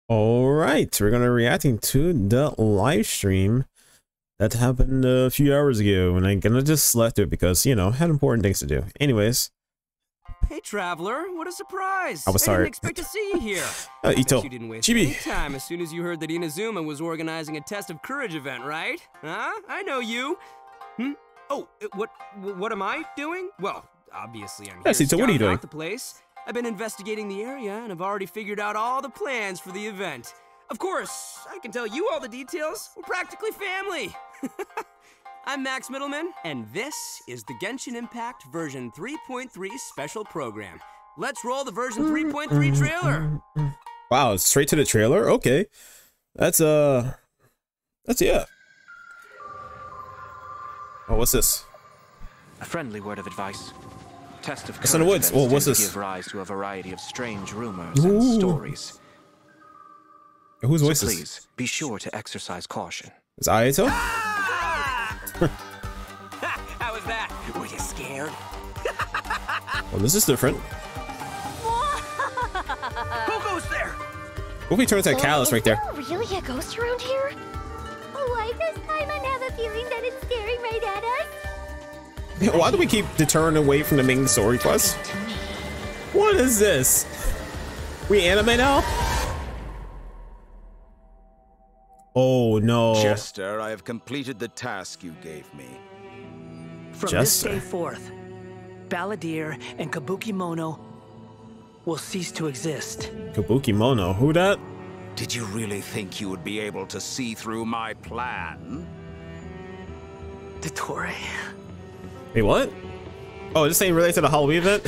All right, we're gonna reacting to the live stream that happened a few hours ago, and I'm gonna just select it because, you know, had important things to do. Anyways. Hey, traveler! What a surprise! I was sorry. I didn't expect to see you here. Ito, you didn't waste Chibi. any time as soon as you heard that Inazuma was organizing a test of courage event, right? Huh? I know you. Oh, what am I doing? Well, obviously I'm here Ito, what are you doing? out the place. I've been investigating the area and I've already figured out all the plans for the event. Of course, I can tell you all the details. We're practically family. I'm Max Middleman, and this is the Genshin Impact version 3.3 special program. Let's roll the version 3.3 trailer. Wow, straight to the trailer? Okay. That's yeah. Oh, what's this? A friendly word of advice. Test of It's in the woods. Oh, what's this? Give rise to a variety of strange rumors and stories. Whose voice So is? please be sure to exercise caution. Is Ayato? How was that? Were you scared? Well, this is different. Who goes there? What if we turn into a callus right there? Is there really a ghost around here? Why this time I have a feeling that it's staring right at us? Why do we keep deterring away from the main story quest? What is this? We anime now? Oh no. Jester, I have completed the task you gave me. From Jester. this day forth, Balladeer and Kabuki Mono will cease to exist. Kabuki Mono, who that? Did you really think you would be able to see through my plan? Dottore. Wait, what? Oh, this ain't related to the Halloween event?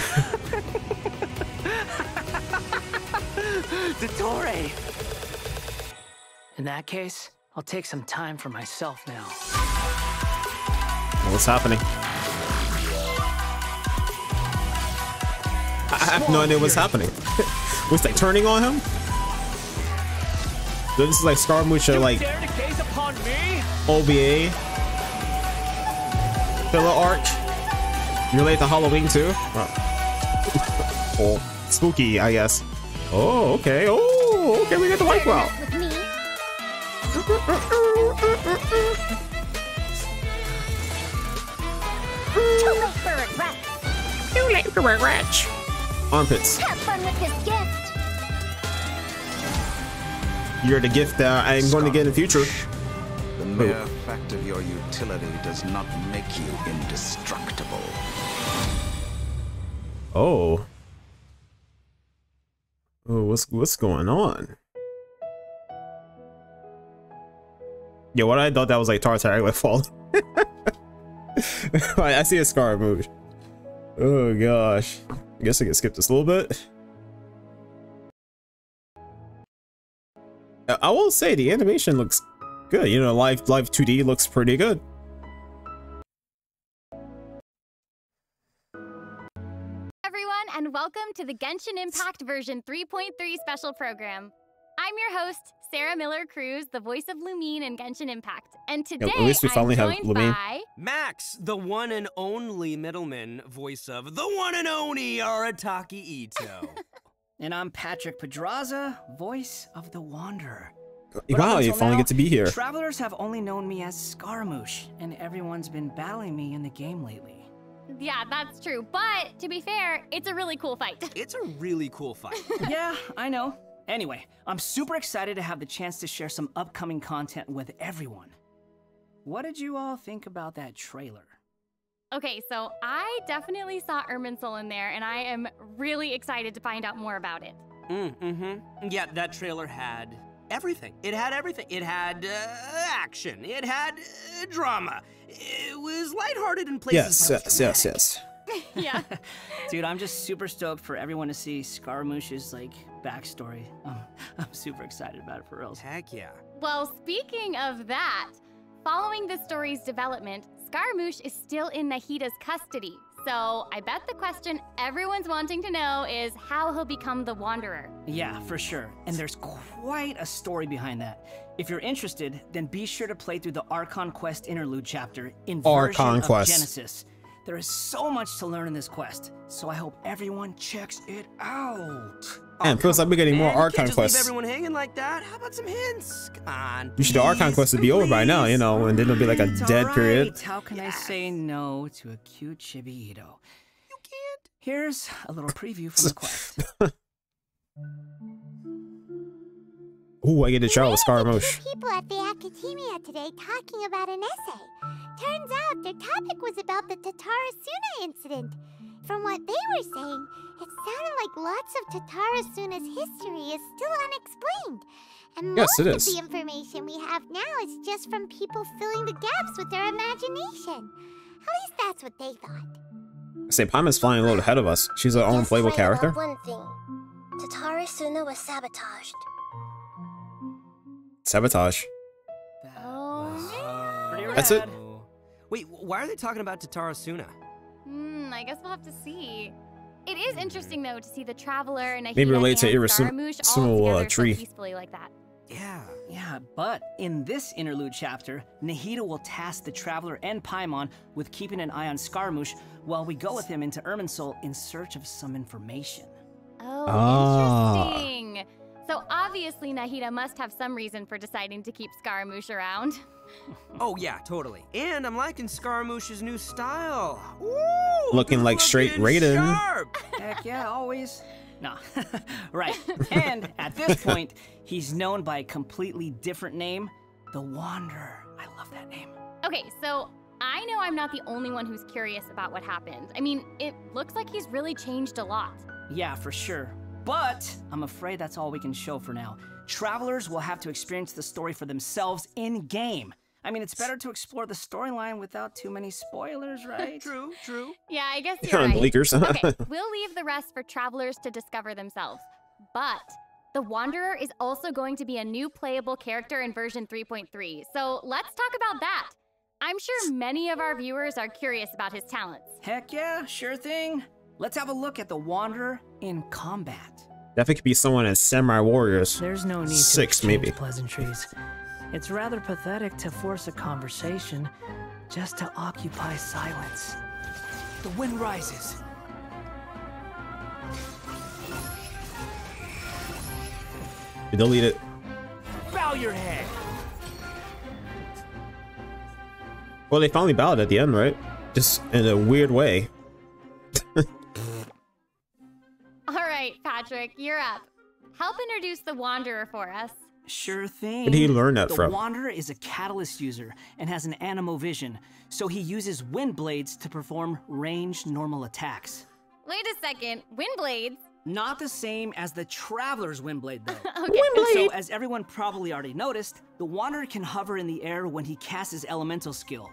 Dottore! In that case, I'll take some time for myself now. What's happening? I have no idea what's happening. Was they turning on him? This is like Scaramouche, like Dare to gaze upon me? OVA filler arc. You relate to Halloween too? Oh, spooky, I guess. Oh, okay. Oh, okay. We got the white wow. With me? Too late for regrets. Too late for regrets. Armpits. Have fun with this gift. You're the gift that I'm going to get in the future. The mere fact of your utility does not make you indestructible. Oh. Oh, what's going on? Yeah, what I thought that was like Tartar with fault. I see a scaramouche. Oh gosh. I guess I can skip this a little bit. I will say the animation looks good. You know, live 2D looks pretty good. Everyone, and welcome to the Genshin Impact version 3.3 special program. I'm your host, Sarah Miller Cruz, the voice of Lumine in Genshin Impact. And today, at least we finally I'm have joined Lumine. by... Max, the one and only middleman, voice of the one and only Arataki Ito. And I'm Patrick Pedraza, voice of the Wanderer. Wow, you finally get to be here. Travelers have only known me as Scaramouche, and everyone's been battling me in the game lately. Yeah, that's true. But, to be fair, it's a really cool fight. It's a really cool fight. Yeah, I know. Anyway, I'm super excited to have the chance to share some upcoming content with everyone. What did you all think about that trailer? Okay, so I definitely saw Irminsul in there, and I am really excited to find out more about it. Yeah, that trailer had everything. It had everything. It had action. It had drama. It was lighthearted in places. Yes. Yeah. Dude, I'm just super stoked for everyone to see Scaramouche's, like, backstory. I'm super excited about it, for reals. Heck yeah. Well, speaking of that, following the story's development, Scaramouche is still in Nahida's custody. So I bet the question everyone's wanting to know is how he'll become the Wanderer. Yeah, for sure. And there's quite a story behind that. If you're interested, then be sure to play through the Archon Quest interlude chapter in version Archon of Quest. Genesis. There is so much to learn in this quest, so I hope everyone checks it out. And feels like we're getting more Archon Leave quests. everyone hanging like that. How about some hints? Come on. You should the Archon quest would be over by now, you know, and then there'll be like a dead period. How can I say no to a cute Chibi Ito? You can't. Here's a little preview from the quest. Ooh, I get a trial with Scaramouche. People at the academia today talking about an essay. Turns out their topic was about the Tatarasuna incident. From what they were saying, it sounded like lots of Tatarasuna's history is still unexplained. And most of the information we have now is just from people filling the gaps with their imagination. At least that's what they thought. Say, Paimon's flying a little ahead of us. She's her own playable character. One thing. Tatarasuna was sabotaged. Sabotage. Oh, That's it. Wait, why are they talking about Tatarasuna? I guess we'll have to see. It is interesting though to see the Traveler and maybe related to Irasuma tree. So peacefully like that. Yeah, but in this interlude chapter, Nahida will task the Traveler and Paimon with keeping an eye on Scaramouche while we go with him into Irminsul in search of some information. Oh, interesting. So obviously Nahida must have some reason for deciding to keep Scaramouche around. Oh yeah, totally. And I'm liking Scaramouche's new style. Woo, looking like straight Raiden. Heck yeah, always. No, right. And at this point, he's known by a completely different name, the Wanderer. I love that name. Okay, so I know I'm not the only one who's curious about what happened. I mean, it looks like he's really changed a lot. Yeah, for sure. But I'm afraid that's all we can show for now. Travelers will have to experience the story for themselves in-game. I mean, it's better to explore the storyline without too many spoilers, right? True. Yeah, I guess you're right. Bleakers. Okay, we'll leave the rest for travelers to discover themselves. But the Wanderer is also going to be a new playable character in version 3.3. So let's talk about that. I'm sure many of our viewers are curious about his talents. Heck yeah, sure thing. Let's have a look at the Wanderer in combat. Definitely could be someone in Samurai Warriors. There's no need 6, to maybe. pleasantries. It's rather pathetic to force a conversation just to occupy silence. The wind rises. Delete it. Bow your head. Well, they finally bowed at the end, right? Just in a weird way. All right, Patrick, you're up. Help introduce the Wanderer for us. Sure thing. Where did he learn that from? The Wanderer is a catalyst user and has an animo vision, so he uses wind blades to perform ranged normal attacks. Wait a second, wind blades? Not the same as the Traveler's wind blade, though. Okay. So, as everyone probably already noticed, the Wanderer can hover in the air when he casts his elemental skill.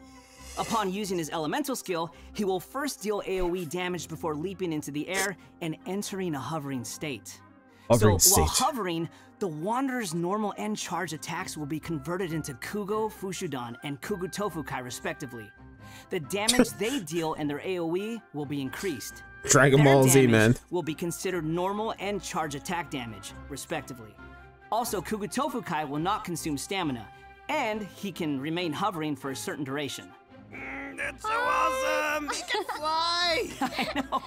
Upon using his elemental skill, he will first deal AoE damage before leaping into the air and entering a hovering state. While hovering, the Wanderer's normal and charge attacks will be converted into Kugo, Fushudan, and Kugu Tofukai respectively. The damage they deal and their AoE will be increased. Dragon Ball Z, man. Will be considered normal and charge attack damage, respectively. Also, Kugu Tofukai will not consume stamina, and he can remain hovering for a certain duration. That's so awesome! He can fly!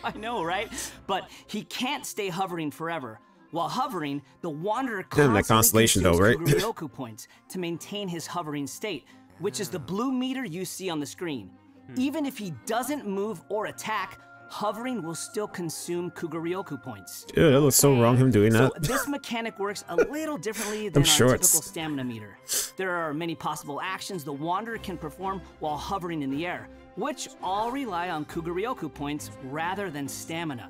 I know, right? But he can't stay hovering forever. While hovering, the Wanderer constantly consumes Kuguryoku points to maintain his hovering state, which is the blue meter you see on the screen. Even if he doesn't move or attack, hovering will still consume Kuguryoku points. Dude, that looks so wrong, him doing that. So this mechanic works a little differently than our typical stamina meter. There are many possible actions the Wanderer can perform while hovering in the air, which all rely on Kuguryoku points rather than stamina.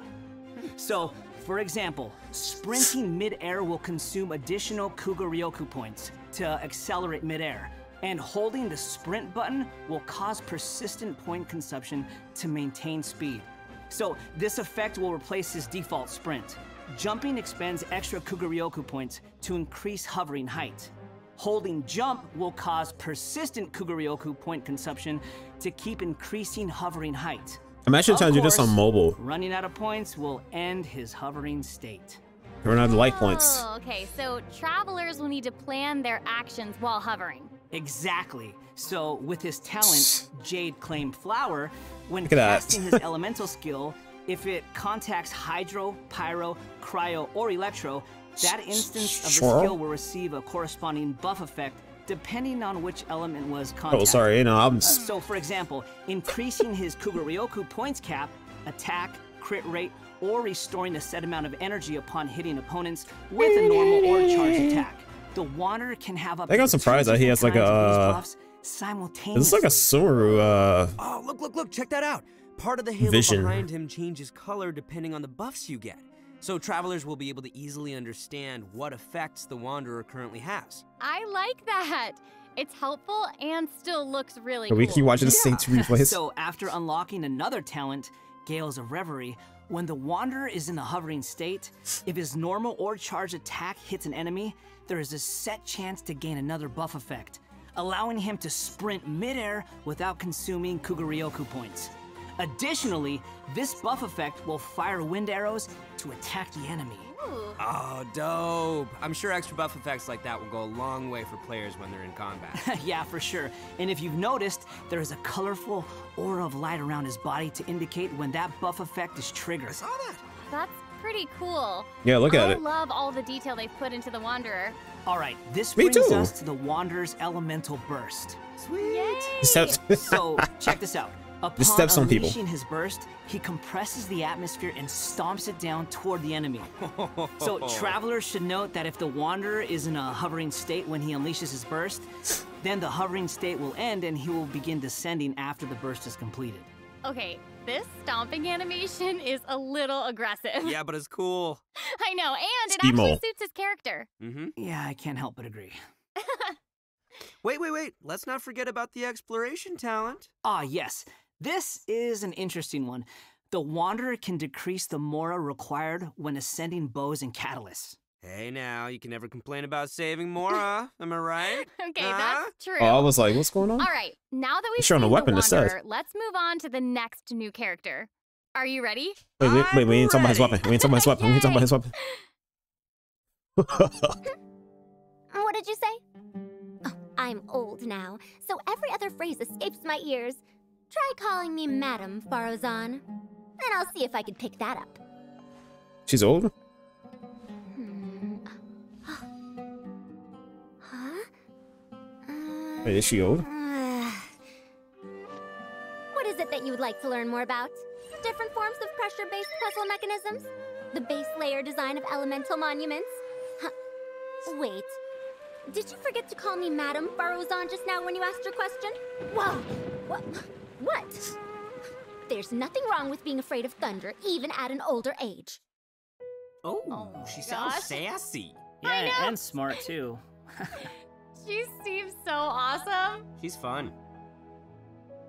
So, for example, sprinting mid-air will consume additional Kuguryoku points to accelerate mid-air, and holding the sprint button will cause persistent point consumption to maintain speed. So this effect will replace his default sprint. Jumping expends extra Kuguryoku points to increase hovering height. Holding jump will cause persistent Kuguryoku point consumption to keep increasing hovering height. Imagine trying to do this on mobile. Running out of points will end his hovering state. Run out of life points. Oh, okay, so travelers will need to plan their actions while hovering. Exactly. So with his talent, Jade Claim Flower, when casting his elemental skill, if it contacts Hydro, Pyro, Cryo, or Electro, that instance of the skill will receive a corresponding buff effect depending on which element was contacted. Oh, sorry, no, I'm... So, for example, increasing his Kuguryoku points cap, attack, crit rate, or restoring a set amount of energy upon hitting opponents with a normal or charged attack. The Wanderer can have up to I'm surprised that he has like a... simultaneously. This is like a Sumeru, Oh, look, check that out. Part of the halo behind him changes color depending on the buffs you get. So travelers will be able to easily understand what effects the Wanderer currently has. I like that. It's helpful and still looks really cool. We keep watching the same two replays. So after unlocking another talent, Gales of Reverie, when the Wanderer is in the hovering state, if his normal or charged attack hits an enemy, there is a set chance to gain another buff effect, allowing him to sprint midair without consuming Kuguryoku points. Additionally, this buff effect will fire wind arrows to attack the enemy. Ooh. Oh, dope. I'm sure extra buff effects like that will go a long way for players when they're in combat. Yeah, for sure. And if you've noticed, there is a colorful aura of light around his body to indicate when that buff effect is triggered. I saw that. That's pretty cool. Yeah, look at it. I love all the detail they've put into the Wanderer. All right, this brings us to the Wanderer's elemental burst. Sweet. Yay. So, check this out. Upon unleashing his burst, he compresses the atmosphere and stomps it down toward the enemy. So travelers should note that if the Wanderer is in a hovering state when he unleashes his burst, then the hovering state will end and he will begin descending after the burst is completed. Okay, this stomping animation is a little aggressive. Yeah, but it's cool. I know, and it actually suits his character. Yeah, I can't help but agree. Wait. Let's not forget about the exploration talent. Ah, yes. This is an interesting one. The Wanderer can decrease the Mora required when ascending bows and catalysts. Hey now, you can never complain about saving Mora, am I right? Okay, that's true. Oh, I was like, what's going on? All right, now that we've showing seen a weapon the Wanderer, instead. let's move on to the next new character. Are you ready? Wait, we ain't talking about his weapon. We ain't talking about his weapon. We ain't talking about his weapon. What did you say? Oh, I'm old now, so every other phrase escapes my ears. Try calling me Madam Farozan, and I'll see if I can pick that up. She's old? Huh? Wait, is she old? What is it that you would like to learn more about? Different forms of pressure-based puzzle mechanisms? The base layer design of elemental monuments? Huh. Wait. Did you forget to call me Madam Farozan just now when you asked your question? Whoa! What? There's nothing wrong with being afraid of thunder, even at an older age. Oh, she sounds sassy. Yeah, and smart too. She seems so awesome. She's fun.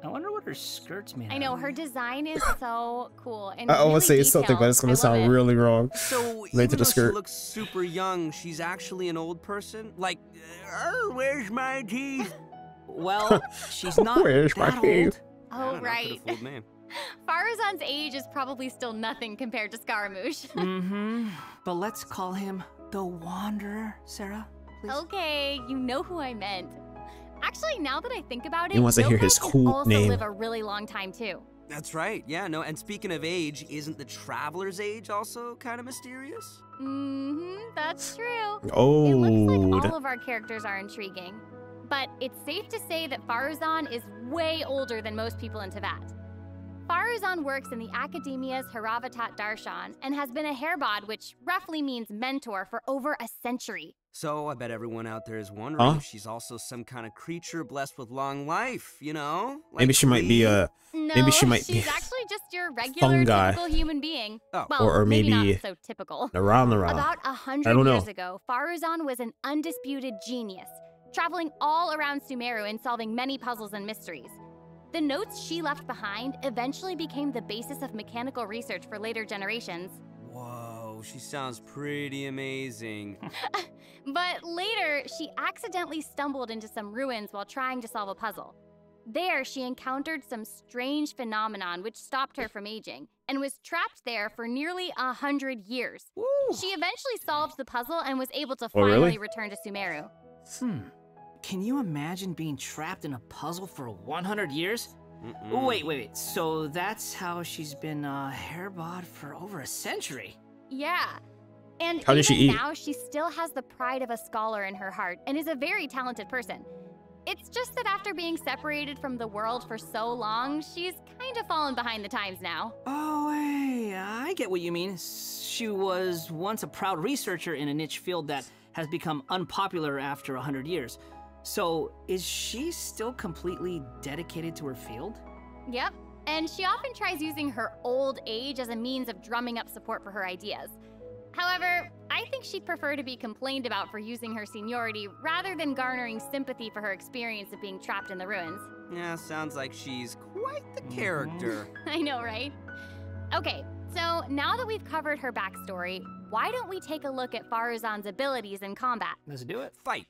I wonder what her skirt's made. I know, her design is so cool. And I always really say something, but it's going to sound really wrong. So, even though she looks super young, she's actually an old person? Like, where's my teeth? Well, she's not that old. Oh, right. Farozan's age is probably still nothing compared to Scaramouche. But let's call him the Wanderer, Sarah, please. Okay, you know who I meant. Actually, now that I think about it, he wants to hear his cool also name. Live a really long time too. That's right. Yeah, no. And speaking of age, isn't the Traveler's age also kind of mysterious? That's true. Oh. It looks like all of our characters are intriguing. But it's safe to say that Farozan is way older than most people in Teyvat. Farozan works in the Academia's Haravatat Darshan and has been a Hairbod, which roughly means mentor, for over a century. So I bet everyone out there is wondering if she's also some kind of creature blessed with long life, you know? Like maybe she might be a... No, maybe she might she's be actually just your regular, typical human being. Oh. Well, or maybe not so typical. Around. About 100 years ago, Farozan was an undisputed genius, traveling all around Sumeru and solving many puzzles and mysteries. The notes she left behind eventually became the basis of mechanical research for later generations. Whoa, she sounds pretty amazing. But later, she accidentally stumbled into some ruins while trying to solve a puzzle. There, she encountered some strange phenomenon which stopped her from aging, and was trapped there for nearly 100 years. She eventually solved the puzzle and was able to finally return to Sumeru. can you imagine being trapped in a puzzle for 100 years? Wait. So that's how she's been hairbod for over a century? Yeah. And how does she eat? Now she still has the pride of a scholar in her heart and is a very talented person. It's just that after being separated from the world for so long, she's kind of fallen behind the times now. Oh, hey, I get what you mean. She was once a proud researcher in a niche field that has become unpopular after 100 years. So, is she still completely dedicated to her field? Yep, and she often tries using her old age as a means of drumming up support for her ideas. However, I think she'd prefer to be complained about for using her seniority rather than garnering sympathy for her experience of being trapped in the ruins. Yeah, sounds like she's quite the character. I know, right? Okay, so now that we've covered her backstory, why don't we take a look at Faruzan's abilities in combat? Let's do it. Fight!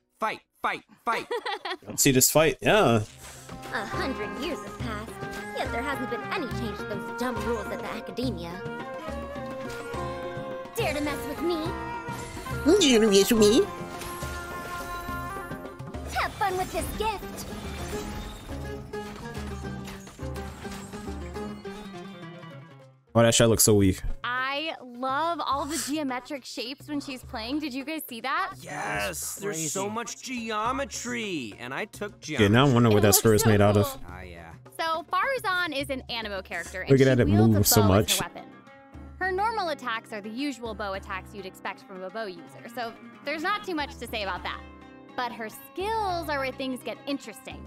Let's see this fight, yeah. 100 years have passed, yet there hasn't been any change to those dumb rules at the academia. Dare to mess with me? Dare to mess with me? Have fun with this gift! Why that shot looks so weak? I love all the geometric shapes when she's playing. Did you guys see that? Yes, there's so much geometry, and I took geometry. Okay, now I wonder what that square is made out of. Ah, yeah. So Faruzan is an animo character, and Look at she that, it wields moves a so bow much. as her weapon. Her normal attacks are the usual bow attacks you'd expect from a bow user, so there's not too much to say about that. But her skills are where things get interesting.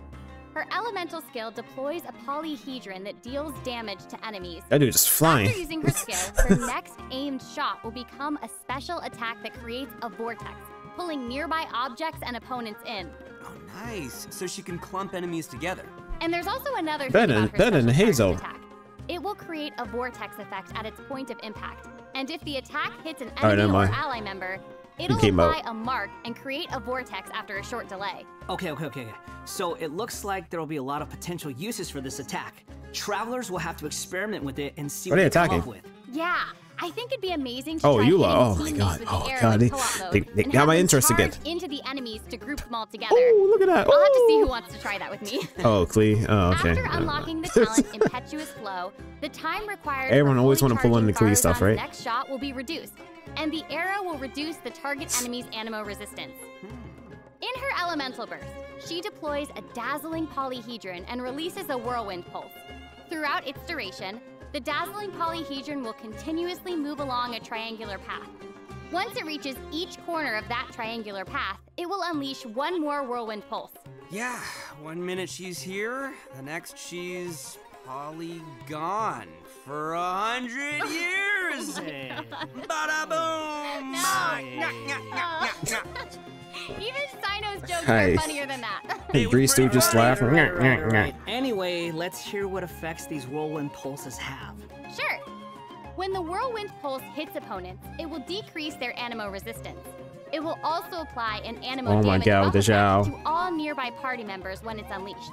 Her elemental skill deploys a polyhedron that deals damage to enemies. That dude just flying. After using her skill, her next aimed shot will become a special attack that creates a vortex, pulling nearby objects and opponents in. Oh, nice. So she can clump enemies together. And there's also another thing Better about her than special Hazel. target attack. It will create a vortex effect at its point of impact. And if the attack hits an Alright, enemy never or mind. ally member, it'll came apply out. a mark and create a vortex after a short delay. Okay. So it looks like there will be a lot of potential uses for this attack. Travelers will have to experiment with it and see What what are they they come up attacking? with. Yeah, I think it'd be amazing to Oh, try Eula. hitting Oh my teammates god. with the Oh arrow god. in co-op mode They and got have my them interest again. charge into the enemies to group them all together. Oh, look at that. I'll have to see Oh. who wants to try that with me. Oh, Clee. Oh, okay. After unlocking the talent Impetuous Flow, the time required Everyone for always fully wanna pull in the charging Clee stuff, Faruzan's right? next shot will be reduced, and the arrow will reduce the target enemy's animo resistance. In her elemental burst, she deploys a dazzling polyhedron and releases a whirlwind pulse. Throughout its duration, the dazzling polyhedron will continuously move along a triangular path. Once it reaches each corner of that triangular path, it will unleash one more whirlwind pulse. Yeah, 1 minute she's here, the next she's polygone for 100 years. Bada boom! Even Sino's jokes Hi. are funnier than that. Hey, Breeze dude just laughing. Right. Anyway, let's hear what effects these whirlwind pulses have. Sure. When the whirlwind pulse hits opponents, it will decrease their animo resistance. It will also apply an animo Oh my damage god, buff the Zhao. effect to all nearby party members when it's unleashed.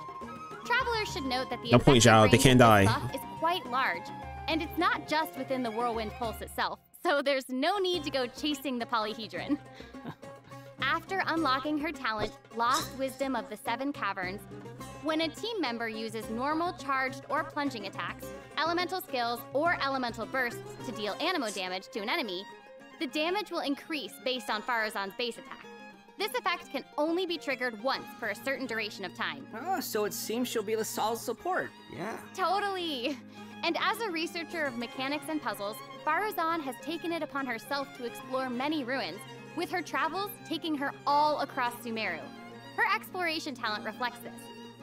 Travelers should note that the No point, effective Zhao, they range can't of die. this buff is quite large, and it's not just within the whirlwind pulse itself, so there's no need to go chasing the polyhedron. After unlocking her talent, Lost Wisdom of the Seven Caverns, when a team member uses normal, charged, or plunging attacks, elemental skills, or elemental bursts to deal animo damage to an enemy, the damage will increase based on Faruzan's base attack. This effect can only be triggered once for a certain duration of time. Oh, so it seems she'll be the solid support. Yeah. Totally! And as a researcher of mechanics and puzzles, Faruzan has taken it upon herself to explore many ruins, with her travels taking her all across Sumeru. Her exploration talent reflects this,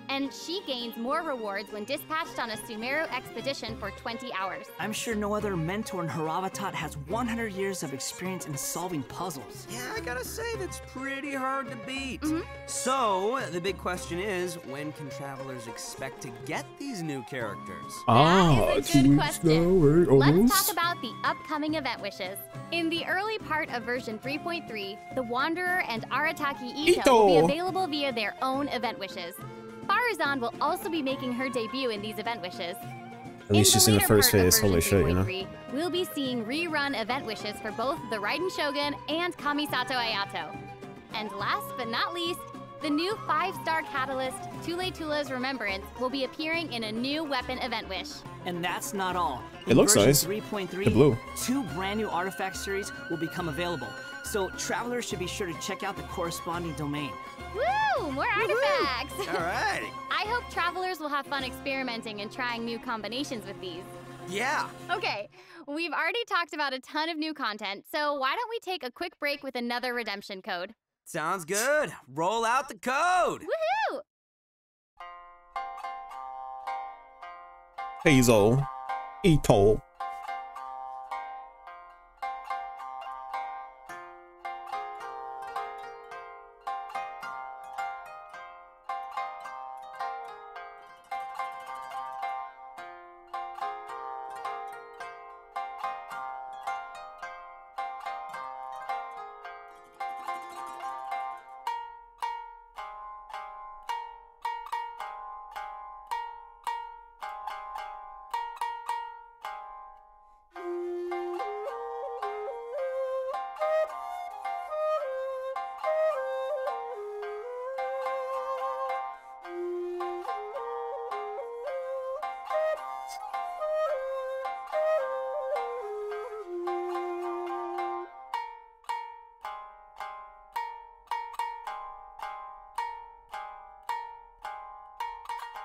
and she gains more rewards when dispatched on a Sumeru expedition for 20 hours. I'm sure no other mentor in Haravatat has 100 years of experience in solving puzzles. Yeah, I gotta say, that's pretty hard to beat. So, the big question is, when can travelers expect to get these new characters? Oh, That is a good question. Let's almost. talk about the upcoming event wishes. In the early part of version 3.3, the Wanderer and Arataki Ito will be available via their own event wishes. Faruzan will also be making her debut in these event wishes. At least she's in the later first part of phase. Holy version shit, you know. 3.3, we'll be seeing rerun event wishes for both the Raiden Shogun and Kamisato Ayato. And last but not least, The new 5-star catalyst, Tule Tula's Remembrance, will be appearing in a new weapon event wish. And that's not all. It looks nice. 3.3, the blue. 2 brand new artifact series will become available. So travelers should be sure to check out the corresponding domain. Woo! More artifacts! All right. I hope travelers will have fun experimenting and trying new combinations with these. Yeah. Okay, we've already talked about a ton of new content, so why don't we take a quick break with another redemption code? Sounds good. Roll out the code. Woohoo! Hazel. Etoll.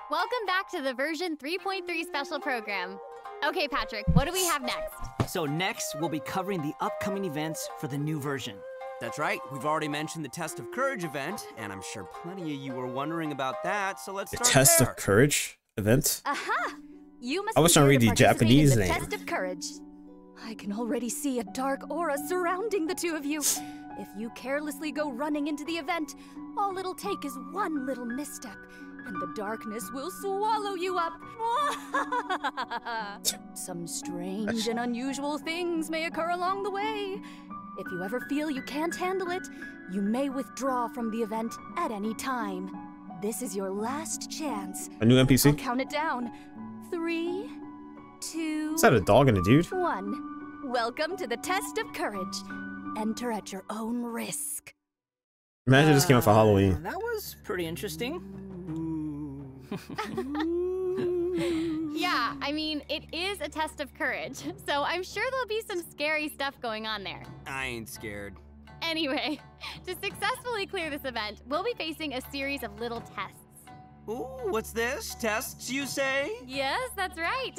Welcome back to the version 3.3 special program. Okay, Patrick, what do we have next? So next, we'll be covering the upcoming events for the new version. That's right. We've already mentioned the Test of Courage event, and I'm sure plenty of you were wondering about that, so let's start there. Test of Courage event? Aha! You must I was trying to read the Japanese name. Test of Courage. I can already see a dark aura surrounding the two of you. If you carelessly go running into the event, all it'll take is one little misstep, and the darkness will swallow you up. Some strange and unusual things may occur along the way. If you ever feel you can't handle it, you may withdraw from the event at any time. This is your last chance. A new NPC? I'll count it down. 3, 2... Is that a dog and a dude? 1. Welcome to the Test of Courage. Enter at your own risk. Imagine this came out for Halloween. That was pretty interesting. Yeah, I mean, it is a test of courage, so I'm sure there'll be some scary stuff going on there. I ain't scared. Anyway, to successfully clear this event, we'll be facing a series of little tests. Ooh, what's this? Tests, you say? Yes, that's right.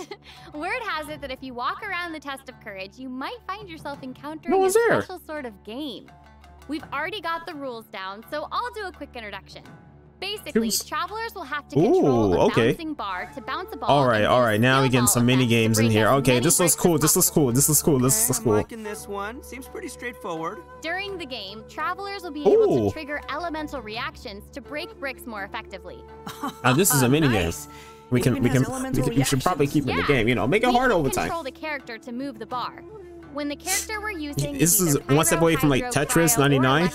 Word has it that if you walk around the Test of Courage, you might find yourself encountering a special sort of game. We've already got the rules down, so I'll do a quick introduction. Basically, travelers will have to control a bouncing bar to bounce a ball. All right. Now we're getting some mini games in here. Okay, this looks cool. I'm liking this one. Seems pretty straightforward. During the game, travelers will be able to trigger elemental reactions to break bricks more effectively. Now this is a mini game. We should probably keep in the game. You know, make it hard over time. Control the character to move the bar. When the character we're using this is one step away from like Tetris 99.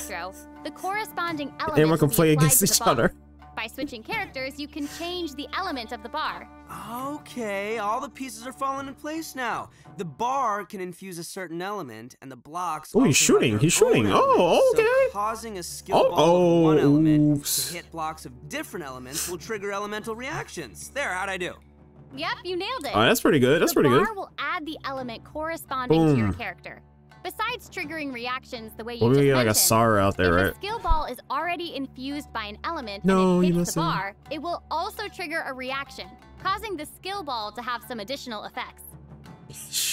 The corresponding element everyone can play against each other. By switching characters, you can change the element of the bar. Okay, all the pieces are falling in place now. The bar can infuse a certain element, and the blocks. Oh, he's shooting. He's shooting. Oh, okay. So causing a skill ball of one element to hit blocks of different elements will trigger elemental reactions. There, how'd I do? Yep, you nailed it. Oh, that's pretty good. That's pretty good. The bar will add the element corresponding to your character. Besides triggering reactions the way you just mentioned, like a Sara out there, right? If a skill ball is already infused by an element and it hits the bar, it will also trigger a reaction, causing the skill ball to have some additional effects.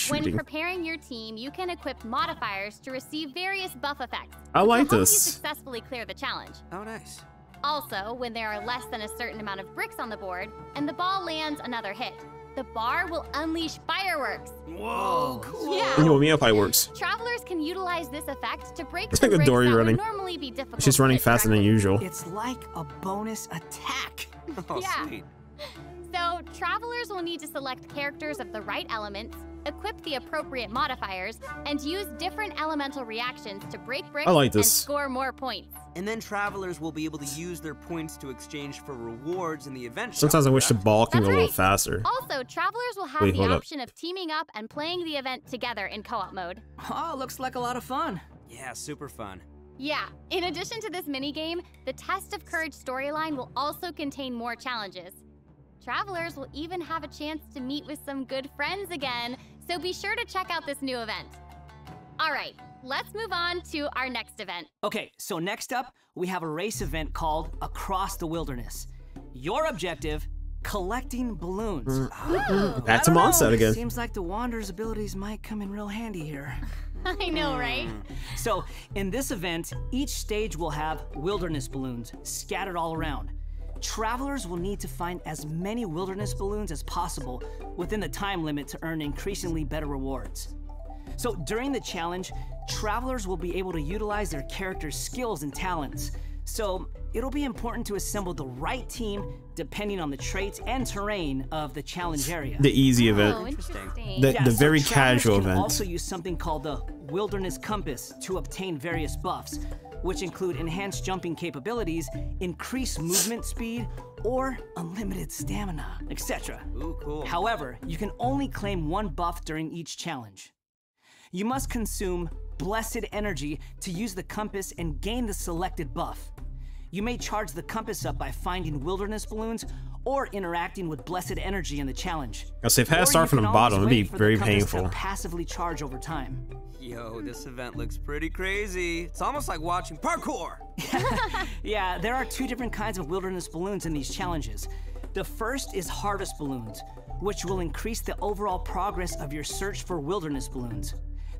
When preparing your team, you can equip modifiers to receive various buff effects. I like this. this. You successfully clear the challenge. Oh, nice. Also, when there are less than a certain amount of bricks on the board, and the ball lands another hit, the bar will unleash fireworks. Whoa, cool. Yeah. You know, me fireworks. Travelers can utilize this effect to break it's the like a bricks Dory that running. would normally be difficult. She's running faster than usual. It's like a bonus attack. Oh, sweet. So, travelers will need to select characters of the right elements, equip the appropriate modifiers, and use different elemental reactions to break bricks and score more points. And then travelers will be able to use their points to exchange for rewards in the event. Sometimes I wish the ball can go a little faster. Also, travelers will have the option of teaming up and playing the event together in co-op mode. Oh, looks like a lot of fun. Yeah, super fun. Yeah, in addition to this minigame, the Test of Courage storyline will also contain more challenges. Travelers will even have a chance to meet with some good friends again, so be sure to check out this new event. All right, let's move on to our next event. Okay, so next up, we have a race event called Across the Wilderness. Your objective, collecting balloons. Back to Mondstadt again. Seems like the Wanderer's abilities might come in real handy here. I know, right? So, in this event, each stage will have wilderness balloons scattered all around. Travelers will need to find as many wilderness balloons as possible within the time limit to earn increasingly better rewards. So, during the challenge, travelers will be able to utilize their character's skills and talents. So, it'll be important to assemble the right team depending on the traits and terrain of the challenge area. The easy event. Oh, interesting. The very casual event. Also use something called the Wilderness Compass to obtain various buffs, which include enhanced jumping capabilities, increased movement speed, or unlimited stamina, etc. Ooh, cool. However, you can only claim one buff during each challenge. You must consume Blessed Energy to use the compass and gain the selected buff. You may charge the compass up by finding wilderness balloons or interacting with Blessed Energy in the challenge. So if I had to start from the bottom, it'd be very painful. To passively charge over time. Yo, this event looks pretty crazy. It's almost like watching parkour. Yeah, there are two different kinds of wilderness balloons in these challenges. The first is harvest balloons, which will increase the overall progress of your search for wilderness balloons.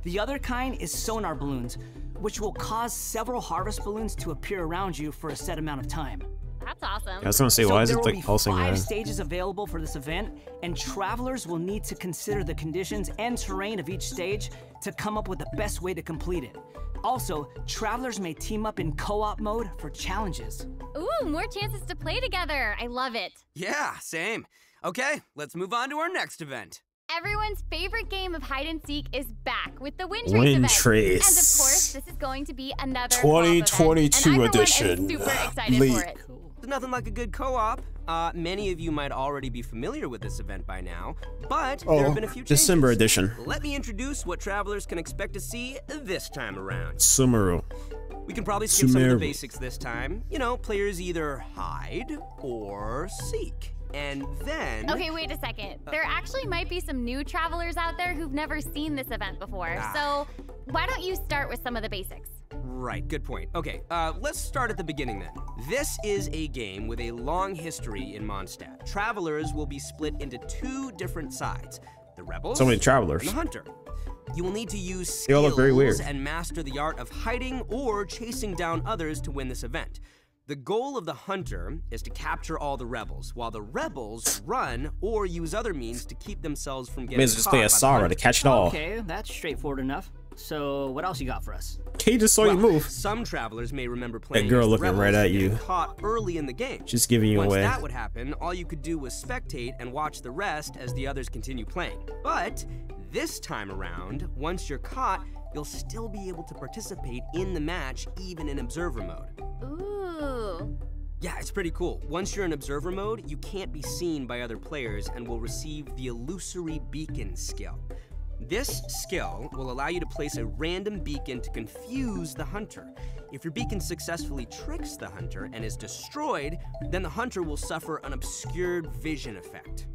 The other kind is sonar balloons, which will cause several harvest balloons to appear around you for a set amount of time. That's awesome. I was gonna say, why is it like pulsing There will be 5 around? stages available for this event, and travelers will need to consider the conditions and terrain of each stage to come up with the best way to complete it. Also, travelers may team up in co-op mode for challenges. Ooh, more chances to play together. I love it. Yeah, same. Okay, let's move on to our next event. Everyone's favorite game of hide and seek is back with the Wind Wind Trace event. And of course, this is going to be another 2022 edition. Super excited for it. There's nothing like a good co-op. Many of you might already be familiar with this event by now, but there have been a few changes. December edition. Let me introduce what travelers can expect to see this time around. Sumeru. We can probably skip some of the basics this time. You know, players either hide or seek. And then... Okay, wait a second. There actually might be some new travelers out there who've never seen this event before. So why don't you start with some of the basics? Right, good point. Okay, let's start at the beginning then. This is a game with a long history in Mondstadt. Travelers will be split into 2 different sides. The Rebels So many travelers. and the Hunter. You will need to use They all look very weird. skills and master the art of hiding or chasing down others to win this event. The goal of the Hunter is to capture all the Rebels, while the Rebels run or use other means to keep themselves from getting Means just play caught a by the Sara to Hunter. catch it all. Okay, that's straightforward enough. So, what else you got for us? Kay just saw you move. Some travelers may remember playing girl as the looking Rebels right at and getting you. caught early in the game. Just giving you Once away. that would happen, all you could do was spectate and watch the rest as the others continue playing. But this time around, once you're caught, you'll still be able to participate in the match even in observer mode. Ooh. Yeah, it's pretty cool. Once you're in observer mode, you can't be seen by other players and will receive the Illusory Beacon skill. This skill will allow you to place a random beacon to confuse the Hunter. If your beacon successfully tricks the Hunter and is destroyed, then the Hunter will suffer an obscured vision effect.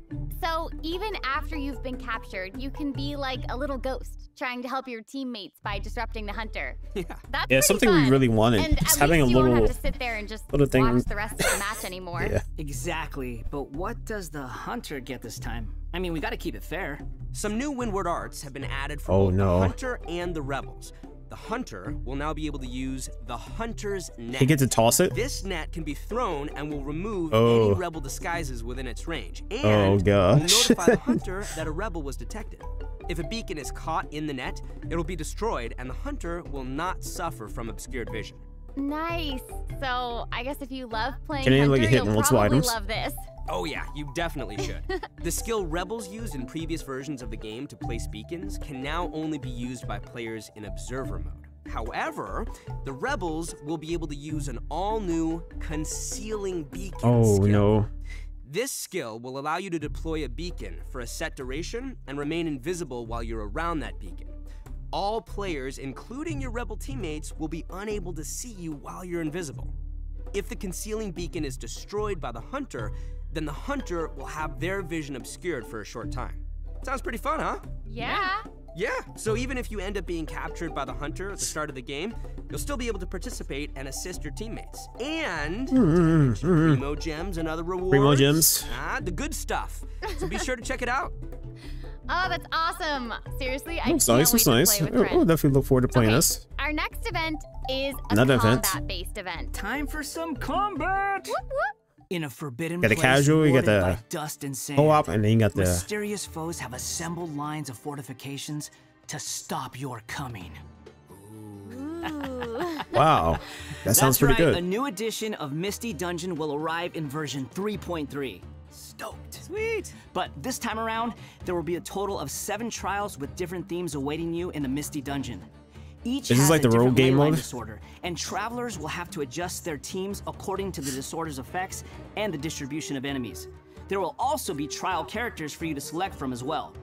So even after you've been captured, you can be like a little ghost, trying to help your teammates by disrupting the Hunter. Yeah, That's Yeah, pretty something fun. we really wanted. And Just at having least a you little won't have to sit there and just little thing. watch the rest of the match anymore. Yeah. Exactly, but what does the Hunter get this time? I mean, we gotta keep it fair. Some new Windward arts have been added for Oh, both no. the Hunter and the Rebels. The Hunter will now be able to use the Hunter's net. He gets to toss it? This net can be thrown and will remove Oh. any Rebel disguises within its range. And Oh, gosh. will notify the Hunter that a Rebel was detected. If a beacon is caught in the net, it will be destroyed and the Hunter will not suffer from obscured vision. Nice. So I guess if you love playing Can anyone Hunter, get hit you'll in multiple probably items? love this. Oh yeah, you definitely should. The skill Rebels used in previous versions of the game to place beacons can now only be used by players in observer mode. However, the Rebels will be able to use an all-new Concealing Beacon skill. no. This skill will allow you to deploy a beacon for a set duration and remain invisible while you're around that beacon. All players, including your rebel teammates, will be unable to see you while you're invisible. If the concealing beacon is destroyed by the hunter, then the hunter will have their vision obscured for a short time. Sounds pretty fun, huh? Yeah. Yeah, so even if you end up being captured by the hunter at the start of the game, you'll still be able to participate and assist your teammates. And Primo Gems and other rewards. Primo Gems. The good stuff. So be sure to check it out. Oh, that's awesome. Seriously, I can't nice, wait to nice. play with friends. We'll definitely look forward to playing this. Our next event is a Another combat-based event. Time for some combat! Whoop, whoop. In a forbidden Got the place casual, you got watered the by dust and sand, co-op, and then you got the mysterious foes have assembled lines of fortifications to stop your coming. Wow, that sounds pretty good. A new edition of Misty Dungeon will arrive in version 3.3. Stoked. Sweet. But this time around, there will be a total of 7 trials with different themes awaiting you in the Misty Dungeon. Each This has is like a the rogue different game leyline mode? disorder, and travelers will have to adjust their teams according to the disorder's effects and the distribution of enemies. There will also be trial characters for you to select from as well.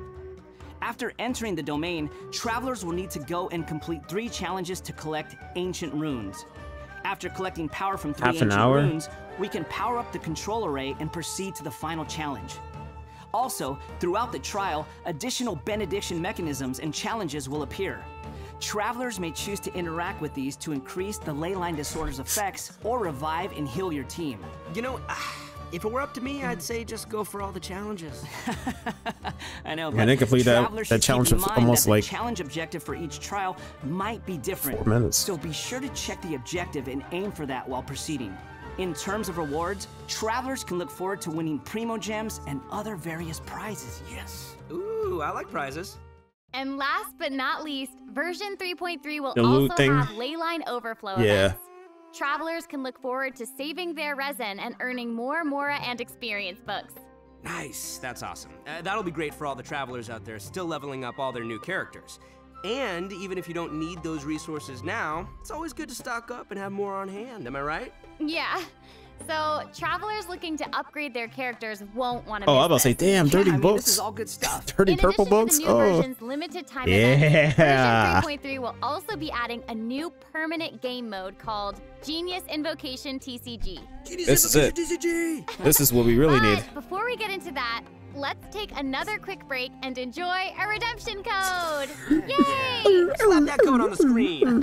After entering the domain, travelers will need to go and complete 3 challenges to collect ancient runes. After collecting power from 3 ancient runes, we can power up the control array and proceed to the final challenge. Also, throughout the trial, additional benediction mechanisms and challenges will appear. Travelers may choose to interact with these to increase the leyline disorder's effects or revive and heal your team. You know, if it were up to me, I'd say just go for all the challenges. I know, Yeah, they complete that challenge with almost like the challenge objective for each trial might be different. 4 minutes. So be sure to check the objective and aim for that while proceeding. In terms of rewards, travelers can look forward to winning Primo Gems and other various prizes. Yes. Ooh, I like prizes. And last but not least, version 3.3 will The loot also thing. have leyline overflow Yeah. events. Travelers can look forward to saving their resin and earning more Mora and experience books. Nice, that's awesome. That'll be great for all the travelers out there still leveling up all their new characters. And even if you don't need those resources now, it's always good to stock up and have more on hand, am I right? Yeah. So, travelers looking to upgrade their characters won't want to Oh, miss I was about to say, this. damn, dirty books. This is all good stuff. Dirty In purple addition books. to the new version's limited time events, Yeah. version 3.3 will also be adding a new permanent game mode called Genius Invocation TCG. This is it. This is what we really need. But before we get into that, let's take another quick break and enjoy a redemption code. Yay! Slap that code on the screen.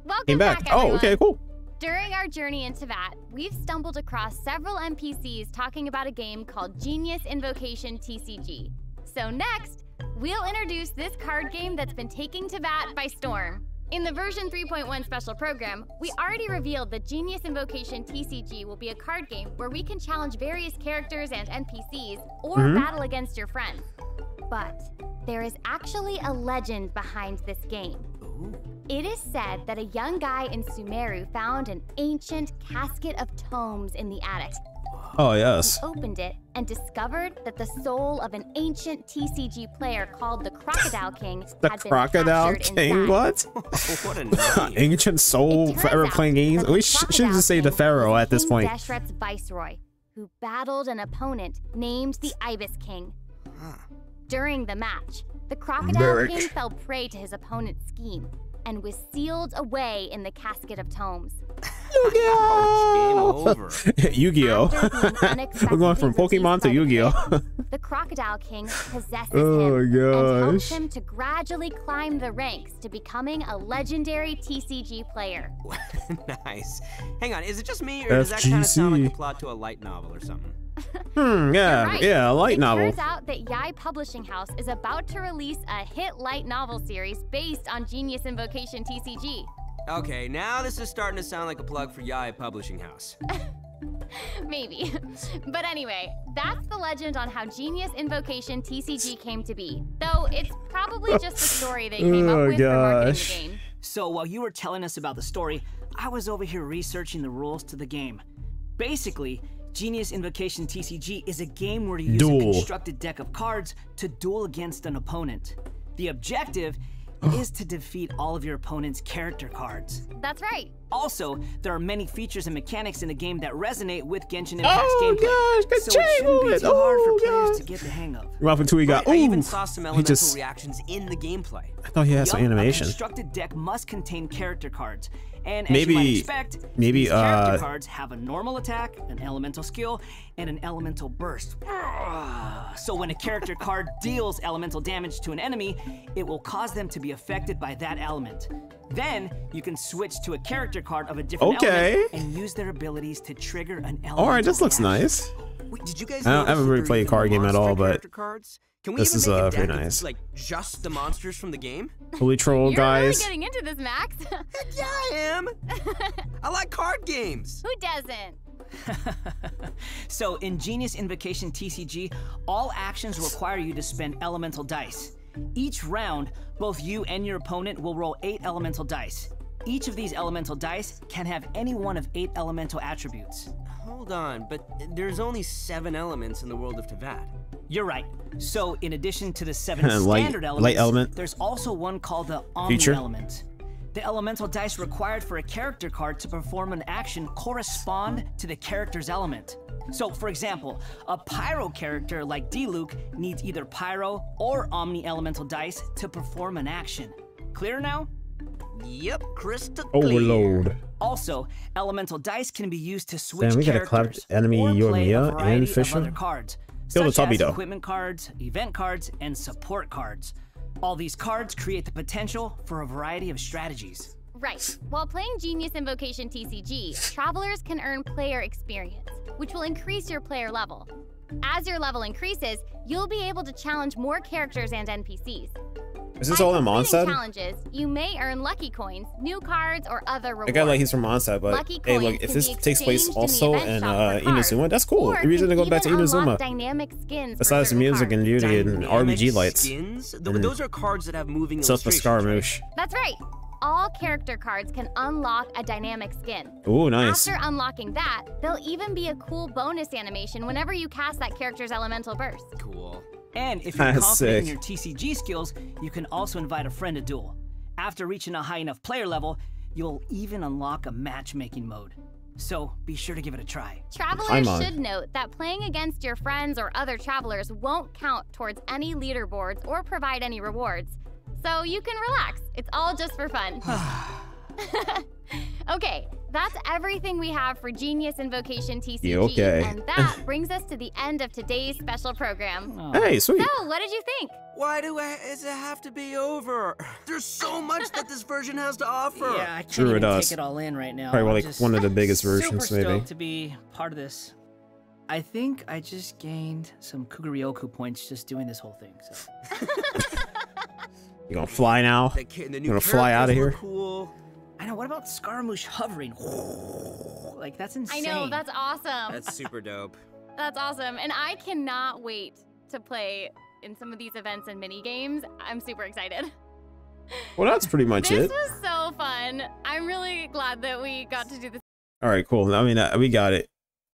Welcome back. Oh, everyone. okay, cool. During our journey into VAT, we've stumbled across several NPCs talking about a game called Genius Invocation TCG. So next, we'll introduce this card game that's been taking to VAT by storm. In the version 3.1 special program, we already revealed that Genius Invocation TCG will be a card game where we can challenge various characters and NPCs or battle against your friends. But there is actually a legend behind this game. It is said that a young guy in Sumeru found an ancient casket of tomes in the attic. Oh, yes. He opened it and discovered that the soul of an ancient TCG player called the Crocodile King The had been Crocodile captured King? inside. What? What a name. Ancient soul It forever turns playing out games. that the We should Crocodile just say the King Pharaoh was at this King point. Deshret's viceroy, who battled an opponent named the Ibis King. During the match, the Crocodile Merrick. King fell prey to his opponent's scheme and was sealed away in the casket of tomes. Ouch, game over. Yu-Gi-Oh! After being We're going from unexpectedly Pokemon to released by the Yu-Gi-Oh! pit, the Crocodile King possesses Oh him my and helps gosh. him to gradually climb the ranks to becoming a legendary TCG player. Nice. Hang on, is it just me, or does that kind of sound like the plot to a light novel or something? Yeah, Right. yeah, a light novel. It turns out that Yai Publishing House is about to release a hit light novel series based on Genius Invocation TCG. Okay, now this is starting to sound like a plug for Yai Publishing House. Maybe. But anyway, that's the legend on how Genius Invocation TCG came to be. Though it's probably just a story they came up with for marketing the game. So while you were telling us about the story, I was over here researching the rules to the game. Basically, Genius Invocation TCG is a game where you use a constructed deck of cards to duel against an opponent. The objective is to defeat all of your opponent's character cards. That's right. Also, there are many features and mechanics in the game that resonate with Genshin Impact's gameplay. Gosh, so it shouldn't be too hard for players to get the hang of. Right until we got. I even saw some elemental reactions in the gameplay. I thought he had some animation. A constructed deck must contain character cards. And as Maybe- you might expect, maybe, these character cards have a normal attack, an elemental skill, and an elemental burst. So when a character card deals elemental damage to an enemy, it will cause them to be affected by that element. Then you can switch to a character card of a different element and use their abilities to trigger an elemental. Alright, this looks nice. Wait, did you guys I haven't really played a card game at all, but Can we this is even make a pretty deck of, nice. like, just the monsters from the game? Holy troll, You're guys. really getting into this, Max. Heck yeah, I am. I like card games. Who doesn't? So in Genius Invocation TCG, all actions require you to spend elemental dice. Each round, both you and your opponent will roll 8 elemental dice. Each of these elemental dice can have any one of 8 elemental attributes. Hold on, but there's only 7 elements in the world of Teyvat. You're right. So in addition to the 7 Light- standard elements, light element. there's also one called the Omni Future. element. The elemental dice required for a character card to perform an action correspond to the character's element. So, for example, a Pyro character like D-Luke needs either Pyro or Omni elemental dice to perform an action. Clear now? Yep, crystal clear. Overload. Also, elemental dice can be used to switch Damn, we gotta characters clap enemy or play a Yoimiya variety and of Fisher. other cards, Kill the such as Tubby, though. equipment cards, event cards, and support cards. All these cards create the potential for a variety of strategies. Right. While playing Genius Invocation TCG, travelers can earn player experience, which will increase your player level. As your level increases, you'll be able to challenge more characters and NPCs. Is this all in Completing Mondstadt? challenges, you may earn lucky coins, new cards, or other rewards. I got like he's from Mondstadt, but Lucky hey, coins look, if can this be takes place exchanged also in the in event shop for cards, Inazuma, that's cool. or The reason to can go back to even unlock Inazuma. dynamic skins for Besides the certain music cards. and beauty and RBG lights. Skins? And But those are cards that have moving stuff for illustrations, Scaramouche. That's right. All character cards can unlock a dynamic skin. Ooh, nice. After unlocking that, there'll even be a cool bonus animation whenever you cast that character's elemental burst. Cool. And if you're That's confident in sick. your TCG skills, you can also invite a friend to duel. After reaching a high enough player level, you'll even unlock a matchmaking mode. So be sure to give it a try. Travelers should note that playing against your friends or other travelers won't count towards any leaderboards or provide any rewards. So you can relax. It's all just for fun. Okay, that's everything we have for Genius Invocation TCG. Yeah, okay. And that brings us to the end of today's special program. Hey, sweet. So, what did you think? Why does it have to be over? There's so much that this version has to offer. Yeah, I can't True, even it does. take it all in right now. Probably I'm like just one of the biggest versions, super maybe. stoked to be part of this. I think I just gained some Kugaryoku points just doing this whole thing. So. You gonna fly now? The You new gonna fly out of characters here? look Cool. I know. What about Scaramouche hovering? Like that's insane. I know, that's awesome. That's super dope. That's awesome. And I cannot wait to play in some of these events and mini games. I'm super excited. Well, that's pretty much This it. was so fun. I'm really glad that we got to do this. All right, cool. I mean, we got it.